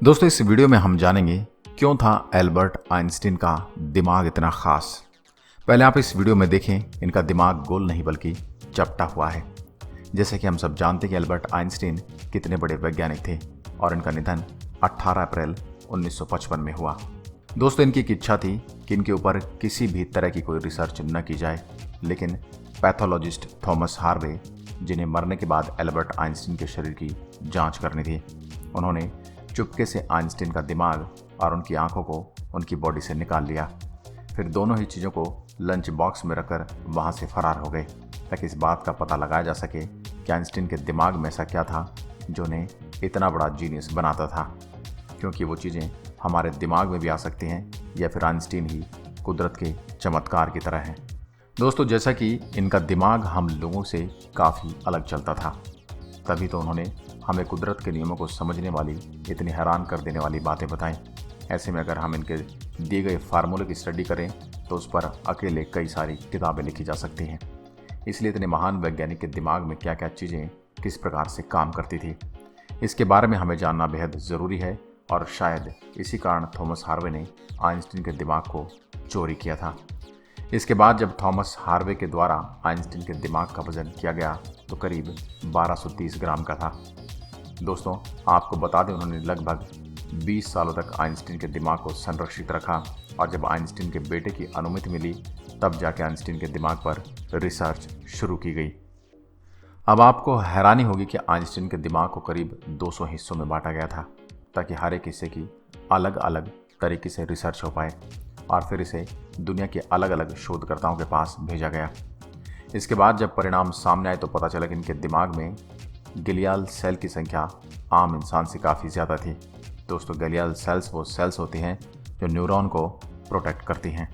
दोस्तों इस वीडियो में हम जानेंगे क्यों था एल्बर्ट आइंस्टीन का दिमाग इतना खास। पहले आप इस वीडियो में देखें, इनका दिमाग गोल नहीं बल्कि चपटा हुआ है। जैसे कि हम सब जानते हैं कि एल्बर्ट आइंस्टीन कितने बड़े वैज्ञानिक थे और इनका निधन 18 अप्रैल 1955 में हुआ। दोस्तों इनकी एक इच्छा थी कि इनके ऊपर किसी भी तरह की कोई रिसर्च न की जाए, लेकिन पैथोलॉजिस्ट थॉमस हार्वे, जिन्हें मरने के बाद एल्बर्ट आइंस्टीन के शरीर की जांच करनी थी, उन्होंने चुपके से आइंस्टीन का दिमाग और उनकी आंखों को उनकी बॉडी से निकाल लिया। फिर दोनों ही चीज़ों को लंच बॉक्स में रखकर वहां से फरार हो गए, ताकि इस बात का पता लगाया जा सके कि आइंस्टीन के दिमाग में ऐसा क्या था जो उन्हें इतना बड़ा जीनियस बनाता था, क्योंकि वो चीज़ें हमारे दिमाग में भी आ सकती हैं या फिर आइंस्टीन ही कुदरत के चमत्कार की तरह हैं। दोस्तों जैसा कि इनका दिमाग हम लोगों से काफ़ी अलग चलता था, तभी तो उन्होंने हमें कुदरत के नियमों को समझने वाली इतनी हैरान कर देने वाली बातें बताएं। ऐसे में अगर हम इनके दिए गए फार्मूले की स्टडी करें तो उस पर अकेले कई सारी किताबें लिखी जा सकती हैं। इसलिए इतने महान वैज्ञानिक के दिमाग में क्या क्या चीज़ें किस प्रकार से काम करती थी, इसके बारे में हमें जानना बेहद ज़रूरी है। और शायद इसी कारण थॉमस हार्वे ने आइंस्टीन के दिमाग को चोरी किया था। इसके बाद जब थॉमस हार्वे के द्वारा आइंस्टीन के दिमाग का वजन किया गया तो करीब 1230 ग्राम का था। दोस्तों आपको बता दें, उन्होंने लगभग 20 सालों तक आइंस्टीन के दिमाग को संरक्षित रखा और जब आइंस्टीन के बेटे की अनुमति मिली तब जाके आइंस्टीन के दिमाग पर रिसर्च शुरू की गई। अब आपको हैरानी होगी कि आइंस्टीन के दिमाग को करीब 200 हिस्सों में बांटा गया था, ताकि हर एक हिस्से की अलग अलग तरीके से रिसर्च हो पाए और फिर इसे दुनिया के अलग अलग शोधकर्ताओं के पास भेजा गया। इसके बाद जब परिणाम सामने आए तो पता चला कि इनके दिमाग में ग्लियाल सेल की संख्या आम इंसान से काफ़ी ज़्यादा थी। दोस्तों ग्लियाल सेल्स वो सेल्स होती हैं जो न्यूरॉन को प्रोटेक्ट करती हैं।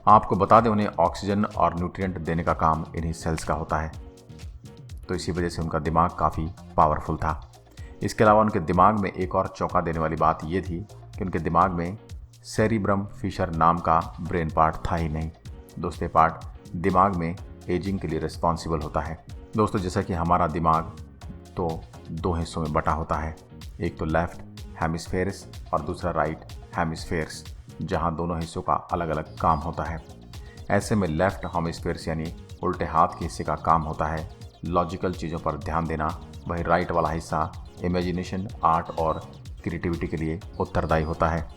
आपको बता दें, उन्हें ऑक्सीजन और न्यूट्रिएंट देने का काम इन्हीं सेल्स का होता है, तो इसी वजह से उनका दिमाग काफ़ी पावरफुल था। इसके अलावा उनके दिमाग में एक और चौंका देने वाली बात यह थी कि उनके दिमाग में सेरिब्रम फिशर नाम का ब्रेन पार्ट था ही नहीं। दोस्तों ये पार्ट दिमाग में एजिंग के लिए रिस्पॉन्सिबल होता है। दोस्तों जैसा कि हमारा दिमाग तो दो हिस्सों में बटा होता है, एक तो लेफ्ट हेमिस्फेयर्स और दूसरा राइट हेमिस्फेयर्स, जहां दोनों हिस्सों का अलग अलग काम होता है। ऐसे में लेफ्ट हेमिस्फेयर्स यानी उल्टे हाथ के हिस्से का काम होता है लॉजिकल चीज़ों पर ध्यान देना, वही राइट वाला हिस्सा इमेजिनेशन, आर्ट और क्रिएटिविटी के लिए उत्तरदायी होता है।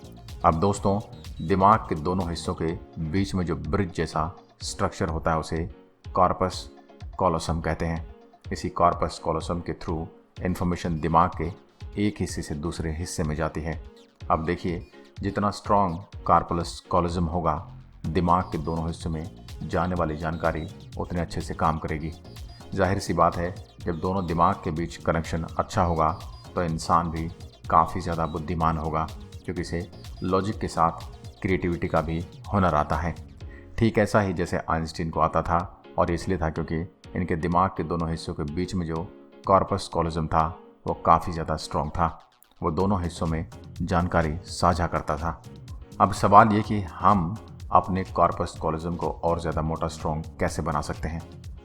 अब दोस्तों दिमाग के दोनों हिस्सों के बीच में जो ब्रिज जैसा स्ट्रक्चर होता है उसे कॉर्पस कॉलोसम कहते हैं। इसी कॉर्पस कॉलोसम के थ्रू इन्फॉर्मेशन दिमाग के एक हिस्से से दूसरे हिस्से में जाती है। अब देखिए, जितना स्ट्रॉन्ग कॉर्पस कॉलोसम होगा, दिमाग के दोनों हिस्सों में जाने वाली जानकारी उतने अच्छे से काम करेगी। जाहिर सी बात है, जब दोनों दिमाग के बीच कनेक्शन अच्छा होगा तो इंसान भी काफ़ी ज़्यादा बुद्धिमान होगा, क्योंकि इसे लॉजिक के साथ क्रिएटिविटी का भी हुनर आता है। ठीक ऐसा ही जैसे आइंस्टीन को आता था, और इसलिए था क्योंकि इनके दिमाग के दोनों हिस्सों के बीच में जो कॉर्पस कॉलोसम था वो काफ़ी ज़्यादा स्ट्रॉन्ग था। वो दोनों हिस्सों में जानकारी साझा करता था। अब सवाल ये कि हम अपने कॉर्पस कॉलोसम को और ज़्यादा मोटा स्ट्रॉन्ग कैसे बना सकते हैं।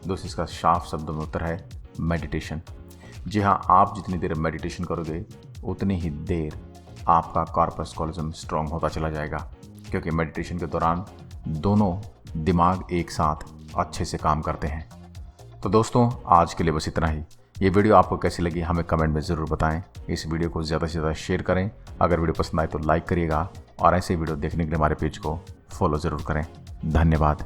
दोस्तों इसका साफ शब्दों में उत्तर है मेडिटेशन। जी हाँ, आप जितनी देर मेडिटेशन करोगे उतनी ही देर आपका कॉर्पस कॉलोसम स्ट्रॉन्ग होता चला जाएगा, क्योंकि मेडिटेशन के दौरान दोनों दिमाग एक साथ अच्छे से काम करते हैं। तो दोस्तों आज के लिए बस इतना ही। ये वीडियो आपको कैसी लगी हमें कमेंट में ज़रूर बताएं। इस वीडियो को ज़्यादा से ज़्यादा शेयर करें। अगर वीडियो पसंद आए तो लाइक करिएगा और ऐसे वीडियो देखने के लिए हमारे पेज को फॉलो ज़रूर करें। धन्यवाद।